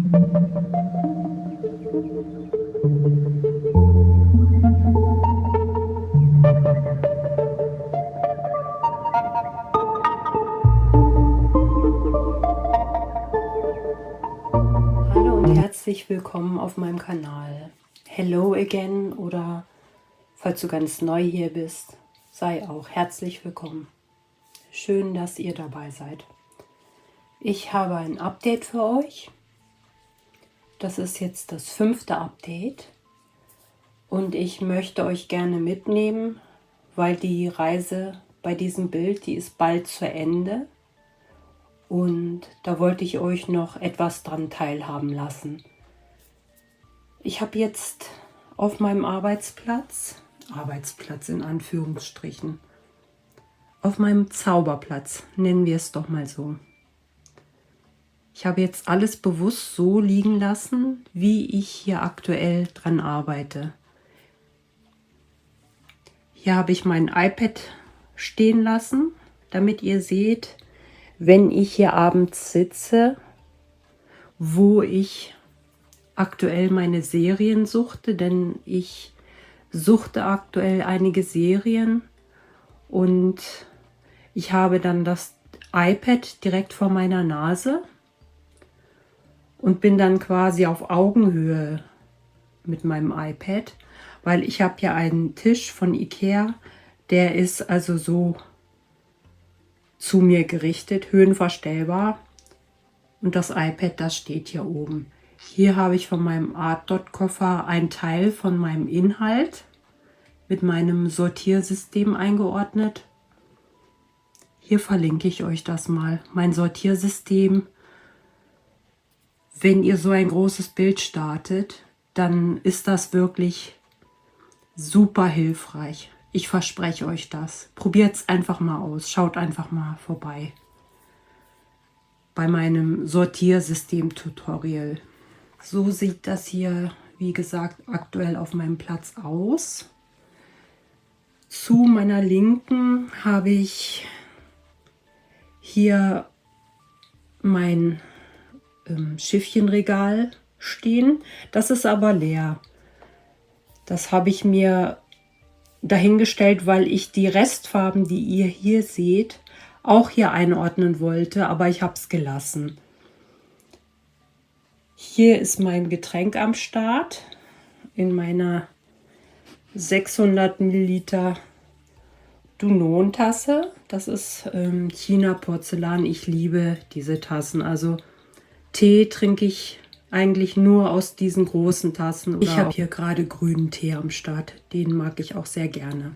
Hallo und herzlich willkommen auf meinem Kanal. Hello again, oder falls du ganz neu hier bist, sei auch herzlich willkommen. Schön, dass ihr dabei seid. Ich habe ein Update für euch. Das ist jetzt das 5. Update und ich möchte euch gerne mitnehmen, weil die Reise bei diesem Bild, die ist bald zu Ende. Und da wollte ich euch noch etwas dran teilhaben lassen. Ich habe jetzt auf meinem Arbeitsplatz in Anführungsstrichen, auf meinem Zauberplatz, nennen wir es doch mal so. Ich habe jetzt alles bewusst so liegen lassen, wie ich hier aktuell dran arbeite. Hier habe ich mein iPad stehen lassen, damit ihr seht, wenn ich hier abends sitze, wo ich aktuell meine Serien suchte, denn ich suchte aktuell einige Serien und ich habe dann das iPad direkt vor meiner Nase und bin dann quasi auf Augenhöhe mit meinem iPad, weil ich habe ja einen Tisch von Ikea, der ist also so zu mir gerichtet, höhenverstellbar, und das iPad, das steht hier oben. Hier habe ich von meinem Art Dot Koffer einen Teil von meinem Inhalt mit meinem Sortiersystem eingeordnet. Hier verlinke ich euch das mal, mein Sortiersystem. Wenn ihr so ein großes Bild startet, dann ist das wirklich super hilfreich. Ich verspreche euch das. Probiert es einfach mal aus. Schaut einfach mal vorbei bei meinem Sortiersystem-Tutorial. So sieht das hier, wie gesagt, aktuell auf meinem Platz aus. Zu meiner Linken habe ich hier mein Schiffchenregal stehen. Das ist aber leer. Das habe ich mir dahingestellt, weil ich die Restfarben, die ihr hier seht, auch hier einordnen wollte, aber ich habe es gelassen. Hier ist mein Getränk am Start in meiner 600 Milliliter Dunon-Tasse. Das ist China Porzellan. Ich liebe diese Tassen. Also Tee trinke ich eigentlich nur aus diesen großen Tassen. Ich habe hier gerade grünen Tee am Start. Den mag ich auch sehr gerne.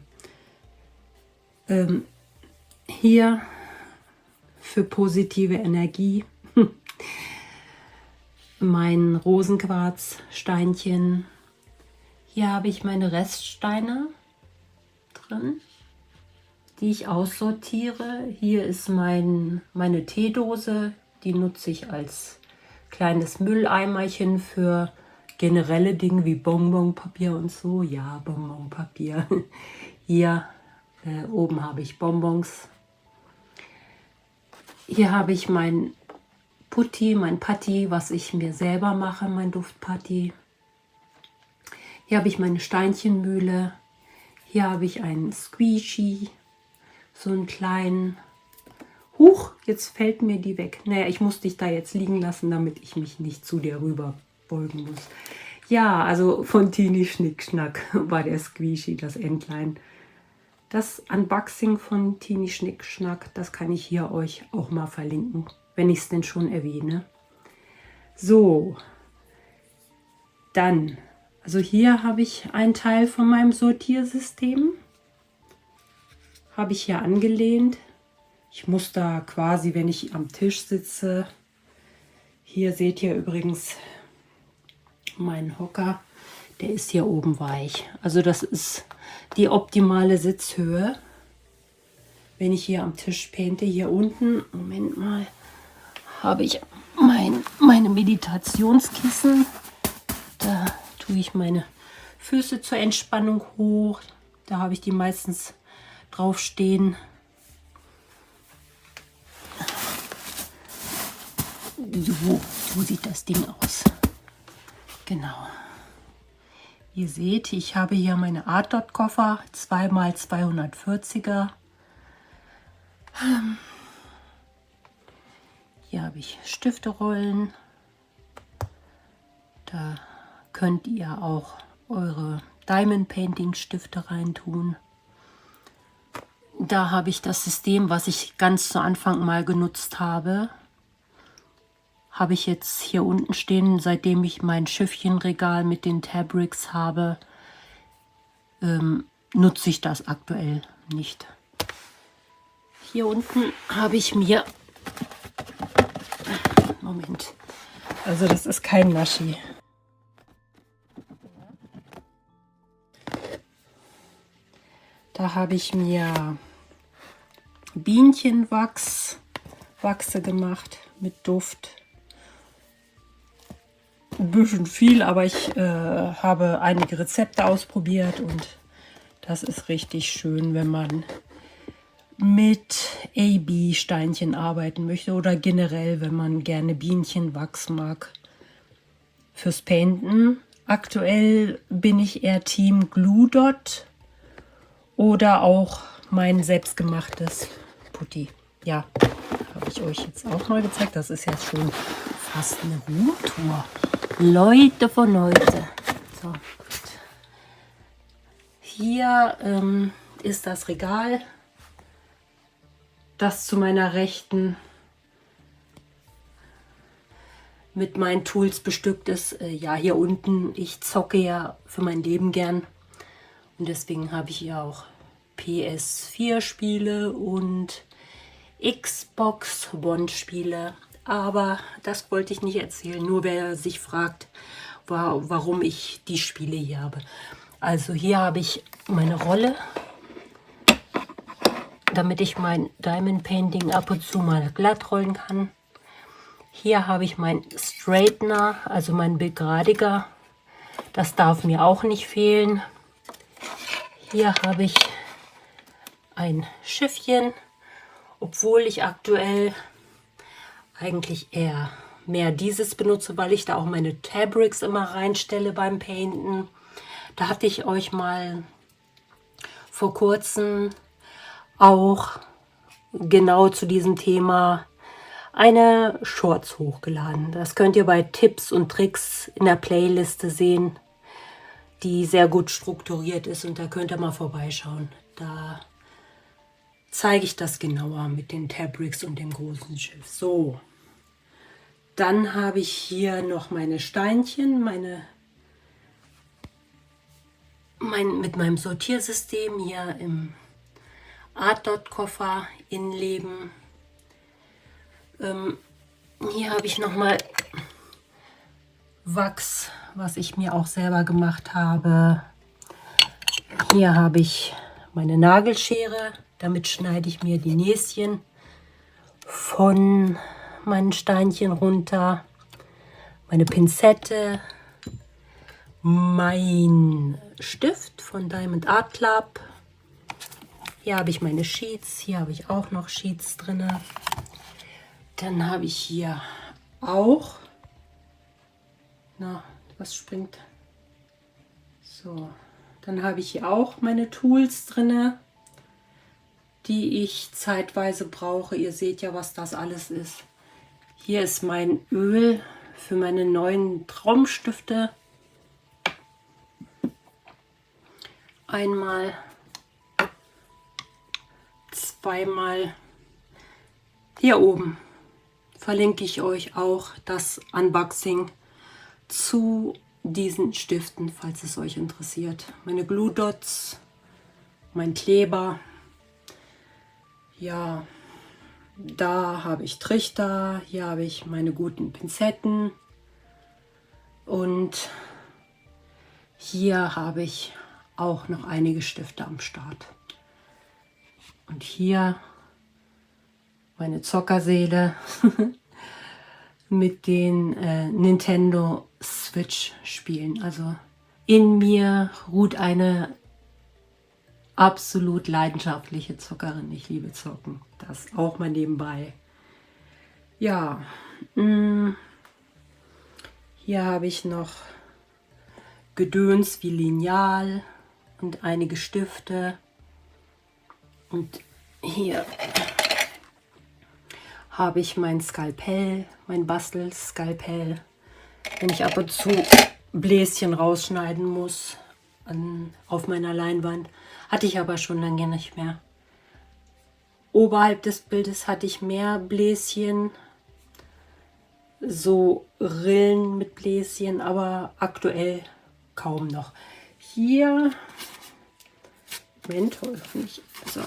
Hier für positive Energie mein Rosenquarzsteinchen. Hier habe ich meine Reststeine drin, die ich aussortiere. Hier ist meine Teedose, die nutze ich als kleines Mülleimerchen für generelle Dinge wie Bonbonpapier und so. Ja, Bonbonpapier. Hier oben habe ich Bonbons. Hier habe ich mein Putty, was ich mir selber mache, mein Duftputty. Hier habe ich meine Steinchenmühle. Hier habe ich einen Squeegee, so einen kleinen. Huch, jetzt fällt mir die weg. Naja, ich muss dich da jetzt liegen lassen, damit ich mich nicht zu dir rüber beugen muss. Ja, also von Tini Schnickschnack war der Squeegee, das Entlein. Das Unboxing von Tini Schnickschnack, das kann ich hier euch auch mal verlinken, wenn ich es denn schon erwähne. So, dann, also hier habe ich einen Teil von meinem Sortiersystem. Habe ich hier angelehnt. Ich muss da quasi, wenn ich am Tisch sitze, hier seht ihr übrigens meinen Hocker, der ist hier oben weich. Also das ist die optimale Sitzhöhe. Wenn ich hier am Tisch painte, hier unten, Moment mal, habe ich meine Meditationskissen. Da tue ich meine Füße zur Entspannung hoch. Da habe ich die meistens drauf stehen. So sieht das Ding aus. Genau. Ihr seht, ich habe hier meine Art Dot Koffer, 2x240er. Hier habe ich Stifterollen. Da könnt ihr auch eure Diamond Painting Stifte reintun. Da habe ich das System, was ich ganz zu Anfang mal genutzt habe. Habe ich jetzt hier unten stehen, seitdem ich mein Schiffchenregal mit den Tabricks habe, nutze ich das aktuell nicht. Hier unten habe ich mir, Moment, also das ist kein Naschi. Da habe ich mir Bienchenwachse gemacht mit Duft. Ein bisschen viel, aber ich habe einige Rezepte ausprobiert und das ist richtig schön, wenn man mit AB-Steinchen arbeiten möchte oder generell, wenn man gerne Bienchenwachs mag fürs Painten. Aktuell bin ich eher Team Glue Dot oder auch mein selbstgemachtes Putti. Ja, habe ich euch jetzt auch mal gezeigt. Das ist jetzt schon fast eine Roomtour. Leute von heute. So, gut. Hier ist das Regal, das zu meiner Rechten mit meinen Tools bestückt ist. Ja, hier unten, ich zocke ja für mein Leben gern. Und deswegen habe ich hier auch PS4-Spiele und Xbox One-Spiele. Aber das wollte ich nicht erzählen, nur wer sich fragt, warum ich die Spiele hier habe. Also hier habe ich meine Rolle, damit ich mein Diamond Painting ab und zu mal glatt rollen kann. Hier habe ich mein Straightener, also mein Begradiger. Das darf mir auch nicht fehlen. Hier habe ich ein Schiffchen, obwohl ich aktuell eigentlich eher mehr dieses benutze, weil ich da auch meine Tabricks immer reinstelle beim Painten. Da hatte ich euch mal vor kurzem auch genau zu diesem Thema eine Shorts hochgeladen. Das könnt ihr bei Tipps und Tricks in der Playliste sehen, die sehr gut strukturiert ist, und da könnt ihr mal vorbeischauen. Da zeige ich das genauer mit den Tabricks und dem großen Schiff. So, dann habe ich hier noch meine Steinchen, mit meinem Sortiersystem hier im Art Dot Koffer Innenleben. Hier habe ich noch mal Wachs, was ich mir auch selber gemacht habe. Hier habe ich meine Nagelschere, damit schneide ich mir die Näschen von meinen Steinchen runter. Meine Pinzette, mein Stift von Diamond Art Club. Hier habe ich meine Sheets, hier habe ich auch noch Sheets drin. Dann habe ich hier auch, na, was springt? So, dann habe ich hier auch meine Tools drin, die ich zeitweise brauche. Ihr seht ja, was das alles ist. Hier ist mein Öl für meine neuen Traumstifte. Einmal, zweimal. Hier oben verlinke ich euch auch das Unboxing zu diesen Stiften, falls es euch interessiert. Meine Glue Dots, mein Kleber. Ja, da habe ich Trichter, hier habe ich meine guten Pinzetten und hier habe ich auch noch einige Stifte am Start. Und hier meine Zockerseele mit den Nintendo Switch Spielen. Also in mir ruht eine absolut leidenschaftliche Zockerin. Ich liebe Zocken. Das auch mal nebenbei. Ja, Hier habe ich noch Gedöns wie Lineal und einige Stifte. Und hier habe ich mein Skalpell, mein Bastelskalpell, wenn ich ab und zu Bläschen rausschneiden muss auf meiner Leinwand. Hatte ich aber schon lange nicht mehr. Oberhalb des Bildes hatte ich mehr Bläschen, so Rillen mit Bläschen, aber aktuell kaum noch. Hier, Moment, nicht. So.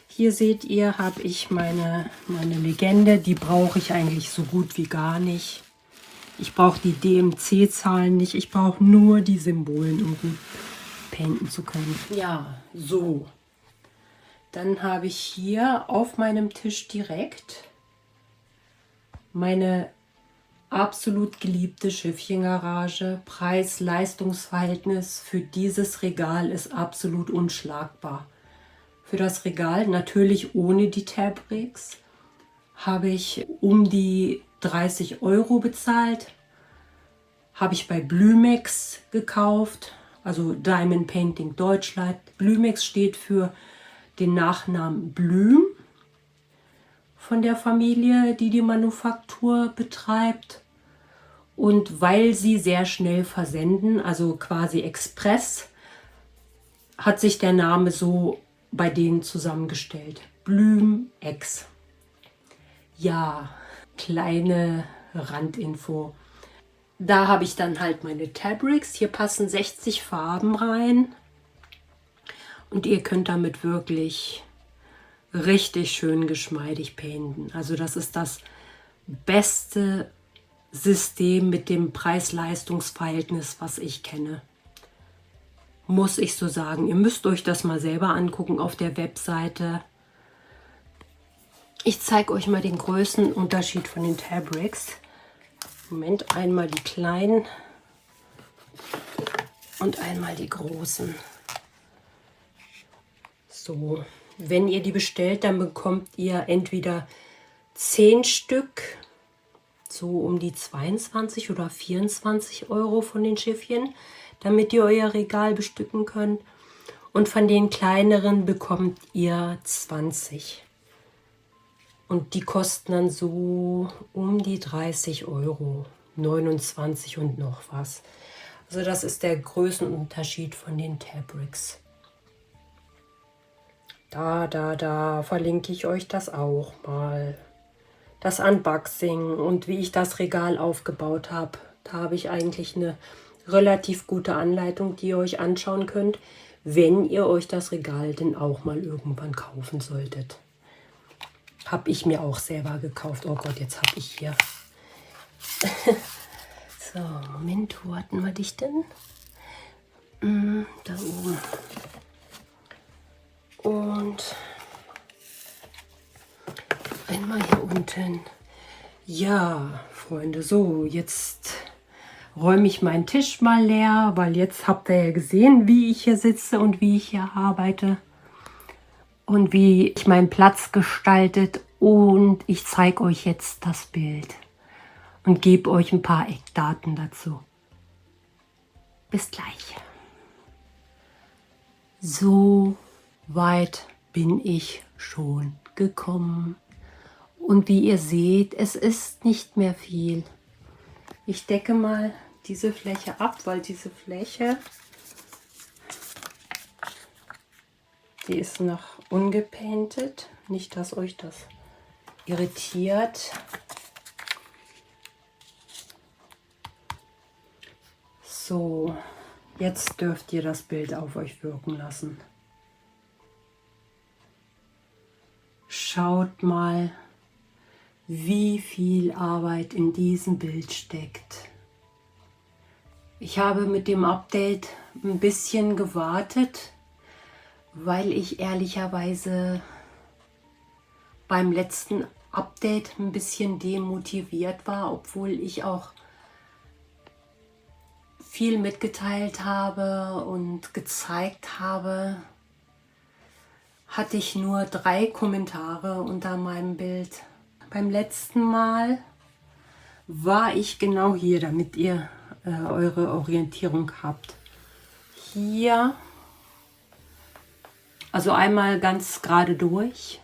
Hier seht ihr, habe ich meine Legende, die brauche ich eigentlich so gut wie gar nicht. Ich brauche die DMC-Zahlen nicht, ich brauche nur die Symbolen, um gut painten zu können. Ja, so. Dann habe ich hier auf meinem Tisch direkt meine absolut geliebte Schiffchengarage. Preis-Leistungs-Verhältnis für dieses Regal ist absolut unschlagbar. Für das Regal, natürlich ohne die Tabrix, habe ich um die 30 € bezahlt. Habe ich bei Blümex gekauft, also Diamond Painting Deutschland. Blümex steht für den Nachnamen Blüm von der Familie, die die Manufaktur betreibt. Und weil sie sehr schnell versenden, also quasi Express, hat sich der Name so bei denen zusammengestellt. Blümex. Ja, kleine Randinfo. Da habe ich dann halt meine Tabrix. Hier passen 60 Farben rein. Und ihr könnt damit wirklich richtig schön geschmeidig painten. Also das ist das beste System mit dem Preis-Leistungs-Verhältnis, was ich kenne. Muss ich so sagen. Ihr müsst euch das mal selber angucken auf der Webseite. Ich zeige euch mal den Größenunterschied von den Tabrix. Moment, einmal die kleinen und einmal die großen. So, wenn ihr die bestellt, dann bekommt ihr entweder 10 Stück, so um die 22 oder 24 € von den Schiffchen, damit ihr euer Regal bestücken könnt. Und von den kleineren bekommt ihr 20. Und die kosten dann so um die 30 €, 29 und noch was. Also das ist der Größenunterschied von den Tabrix. Da verlinke ich euch das auch mal. Das Unboxing und wie ich das Regal aufgebaut habe. Da habe ich eigentlich eine relativ gute Anleitung, die ihr euch anschauen könnt, wenn ihr euch das Regal denn auch mal irgendwann kaufen solltet. Habe ich mir auch selber gekauft. Oh Gott, jetzt habe ich hier. So, Moment, wo hatten wir dich denn? Da oben. Und einmal hier unten. Ja, Freunde, so, jetzt räume ich meinen Tisch mal leer, weil jetzt habt ihr ja gesehen, wie ich hier sitze und wie ich hier arbeite. Und wie ich meinen Platz gestaltet. Und ich zeige euch jetzt das Bild. Und gebe euch ein paar Eckdaten dazu. Bis gleich. So weit bin ich schon gekommen. Und wie ihr seht, es ist nicht mehr viel. Ich decke mal diese Fläche ab, weil diese Fläche, die ist noch ungepaintet. Nicht, dass euch das irritiert. So, jetzt dürft ihr das Bild auf euch wirken lassen. Schaut mal, wie viel Arbeit in diesem Bild steckt. Ich habe mit dem Update ein bisschen gewartet, weil ich ehrlicherweise beim letzten Update ein bisschen demotiviert war, obwohl ich auch viel mitgeteilt habe und gezeigt habe, hatte ich nur 3 Kommentare unter meinem Bild. Beim letzten Mal war ich genau hier, damit ihr eure Orientierung habt. Hier, also einmal ganz gerade durch,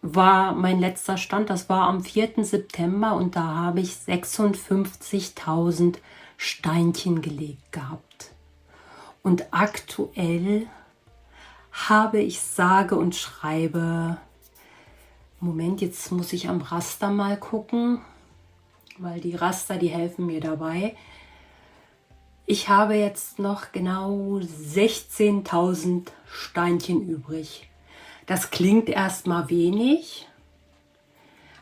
war mein letzter Stand. Das war am 4. September und da habe ich 56.000 Steinchen gelegt gehabt. Und aktuell habe ich sage und schreibe, Moment, jetzt muss ich am Raster mal gucken, weil die Raster, die helfen mir dabei. Ich habe jetzt noch genau 16.000 Steinchen übrig. Das klingt erstmal wenig.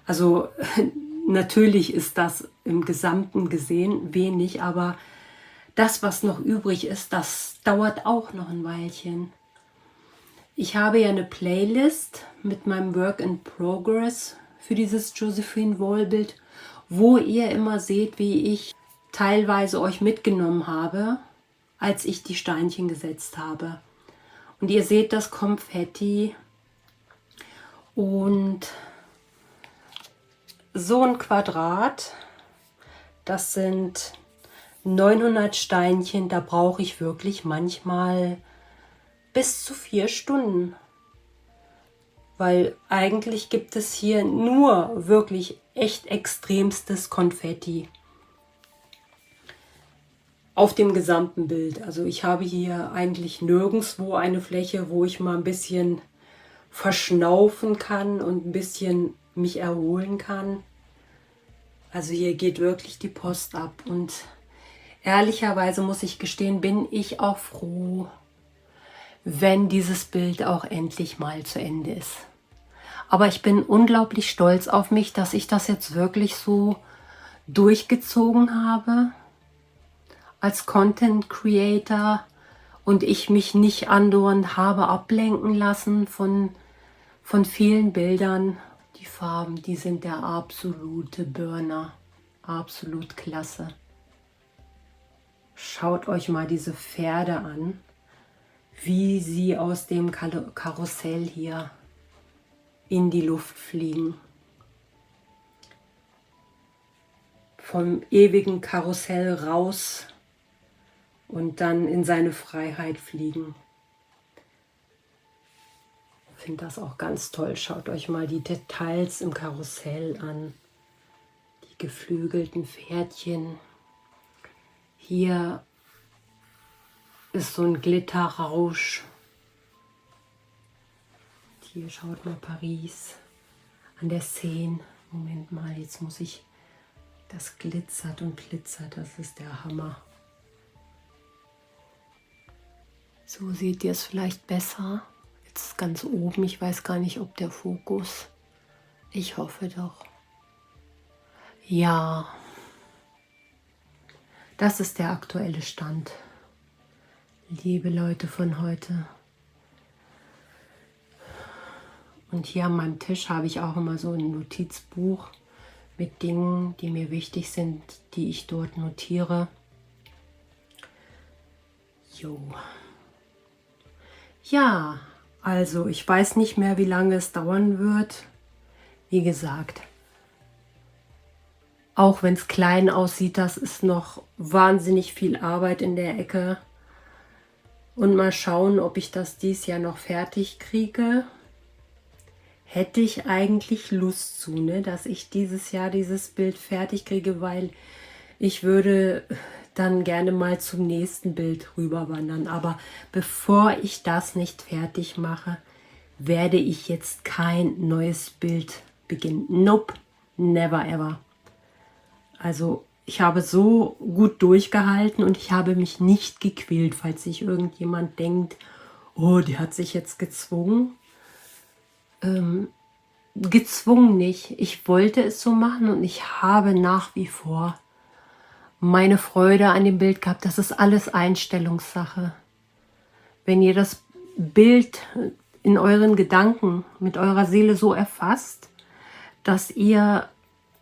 Also natürlich ist das im Gesamten gesehen wenig, aber das, was noch übrig ist, das dauert auch noch ein Weilchen. Ich habe ja eine Playlist mit meinem Work in Progress für dieses Josephine Wall Bild, wo ihr immer seht, wie ich teilweise euch mitgenommen habe, als ich die Steinchen gesetzt habe. Und ihr seht das Konfetti und so ein Quadrat, das sind 900 Steinchen, da brauche ich wirklich manchmal bis zu 4 Stunden. Weil eigentlich gibt es hier nur wirklich echt extremstes Konfetti auf dem gesamten Bild. Also ich habe hier eigentlich nirgendwo eine Fläche, wo ich mal ein bisschen verschnaufen kann und ein bisschen mich erholen kann. Also hier geht wirklich die Post ab. Und ehrlicherweise muss ich gestehen, bin ich auch froh, wenn dieses Bild auch endlich mal zu Ende ist. Aber ich bin unglaublich stolz auf mich, dass ich das jetzt wirklich so durchgezogen habe als Content Creator und ich mich nicht andauernd habe ablenken lassen von vielen Bildern. Die Farben, die sind der absolute Burner. Absolut klasse. Schaut euch mal diese Pferde an, wie sie aus dem Karussell hier in die Luft fliegen. Vom ewigen Karussell raus und dann in seine Freiheit fliegen. Ich finde das auch ganz toll. Schaut euch mal die Details im Karussell an. Die geflügelten Pferdchen. Hier ist so ein Glitterrausch. Hier schaut mal Paris an der Seine. Moment mal, jetzt muss ich... Das glitzert und glitzert, das ist der Hammer. So seht ihr es vielleicht besser. Jetzt ganz oben, ich weiß gar nicht, ob der Fokus... Ich hoffe doch. Ja, das ist der aktuelle Stand. Liebe Leute von heute. Und hier an meinem Tisch habe ich auch immer so ein Notizbuch mit Dingen, die mir wichtig sind, die ich dort notiere. Jo. Ja, also ich weiß nicht mehr, wie lange es dauern wird. Wie gesagt, auch wenn es klein aussieht, das ist noch wahnsinnig viel Arbeit in der Ecke. Und mal schauen, ob ich das dieses Jahr noch fertig kriege. Hätte ich eigentlich Lust zu, ne, dass ich dieses Jahr dieses Bild fertig kriege, weil ich würde dann gerne mal zum nächsten Bild rüberwandern. Aber bevor ich das nicht fertig mache, werde ich jetzt kein neues Bild beginnen. Nope, never ever. Also ich habe so gut durchgehalten und ich habe mich nicht gequält, falls sich irgendjemand denkt, oh, die hat sich jetzt gezwungen. Gezwungen nicht. Ich wollte es so machen und ich habe nach wie vor meine Freude an dem Bild gehabt. Das ist alles Einstellungssache. Wenn ihr das Bild in euren Gedanken mit eurer Seele so erfasst, dass ihr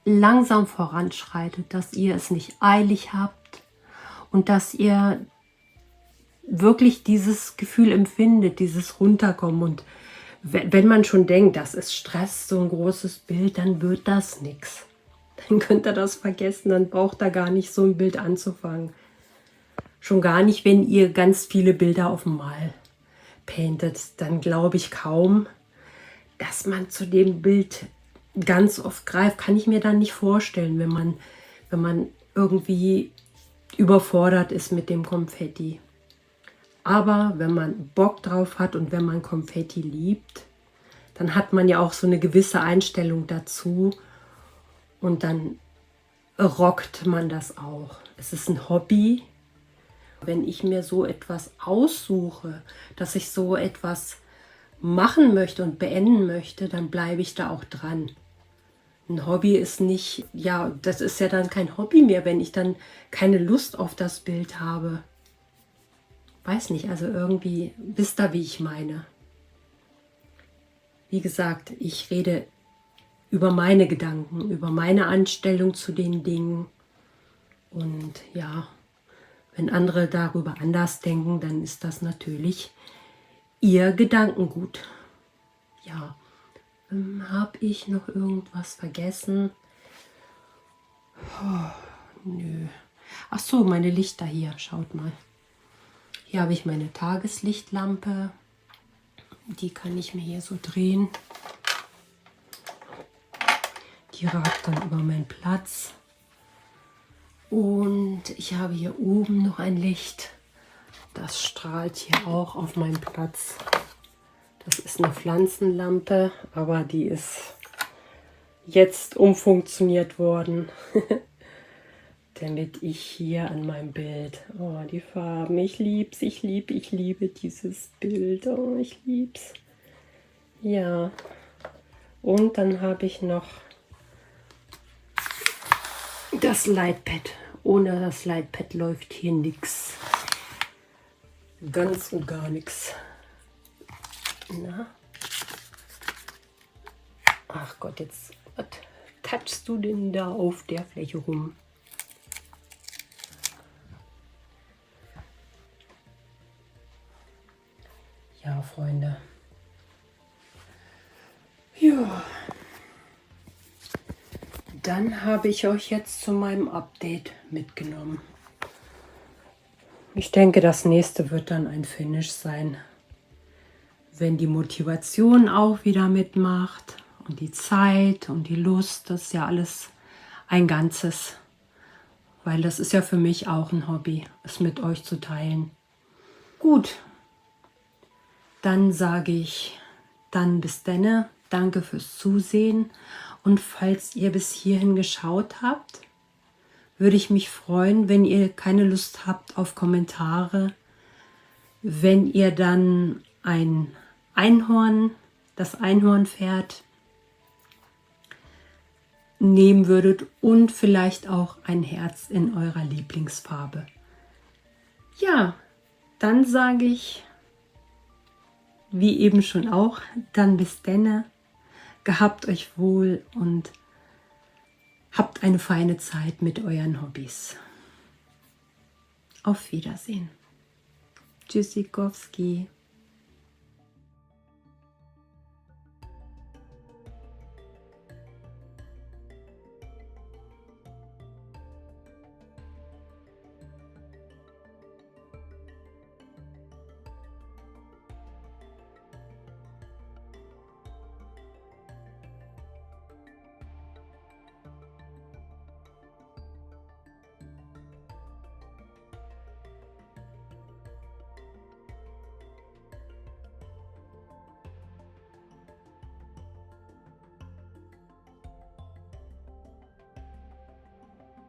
langsam voranschreitet, dass ihr es nicht eilig habt und dass ihr wirklich dieses Gefühl empfindet, dieses Runterkommen. Und wenn man schon denkt, das ist Stress, so ein großes Bild, dann wird das nichts. Dann könnt ihr das vergessen, dann braucht ihr gar nicht so ein Bild anzufangen. Schon gar nicht, wenn ihr ganz viele Bilder auf einmal paintet. Dann glaube ich kaum, dass man zu dem Bild ganz oft greift. Kann ich mir dann nicht vorstellen, wenn man irgendwie überfordert ist mit dem Konfetti. Aber wenn man Bock drauf hat und wenn man Konfetti liebt, dann hat man ja auch so eine gewisse Einstellung dazu und dann rockt man das auch. Es ist ein Hobby. Wenn ich mir so etwas aussuche, dass ich so etwas machen möchte und beenden möchte, dann bleibe ich da auch dran. Ein Hobby ist nicht, ja, das ist ja dann kein Hobby mehr, wenn ich dann keine Lust auf das Bild habe. Weiß nicht, also irgendwie, wisst ihr, wie ich meine. Wie gesagt, ich rede über meine Gedanken, über meine Anstellung zu den Dingen. Und ja, wenn andere darüber anders denken, dann ist das natürlich ihr Gedankengut. Ja, habe ich noch irgendwas vergessen? Oh, nö. Ach so, meine Lichter hier, schaut mal. Hier habe ich meine Tageslichtlampe. Die kann ich mir hier so drehen. Die ragt dann über meinen Platz. Und ich habe hier oben noch ein Licht. Das strahlt hier auch auf meinen Platz. Das ist eine Pflanzenlampe, aber die ist jetzt umfunktioniert worden, damit ich hier an meinem Bild, oh, die Farben, ich liebe dieses Bild, oh, ich lieb's. Ja, und dann habe ich noch das Lightpad. Ohne das Lightpad läuft hier nichts. Ganz und gar nichts. Na? Ach Gott, jetzt, was touchst du denn da auf der Fläche rum? Ja, Freunde. Ja. Dann habe ich euch jetzt zu meinem Update mitgenommen. Ich denke, das nächste wird dann ein Finish sein. Wenn die Motivation auch wieder mitmacht und die Zeit und die Lust, das ist ja alles ein Ganzes. Weil das ist ja für mich auch ein Hobby, es mit euch zu teilen. Gut, dann sage ich dann bis denne. Danke fürs Zusehen. Und falls ihr bis hierhin geschaut habt, würde ich mich freuen, wenn ihr keine Lust habt auf Kommentare, wenn ihr dann ein Einhorn, das Einhornpferd nehmen würdet und vielleicht auch ein Herz in eurer Lieblingsfarbe. Ja, dann sage ich, wie eben schon auch, dann bis denne, gehabt euch wohl und habt eine feine Zeit mit euren Hobbys. Auf Wiedersehen. Tschüssikowski.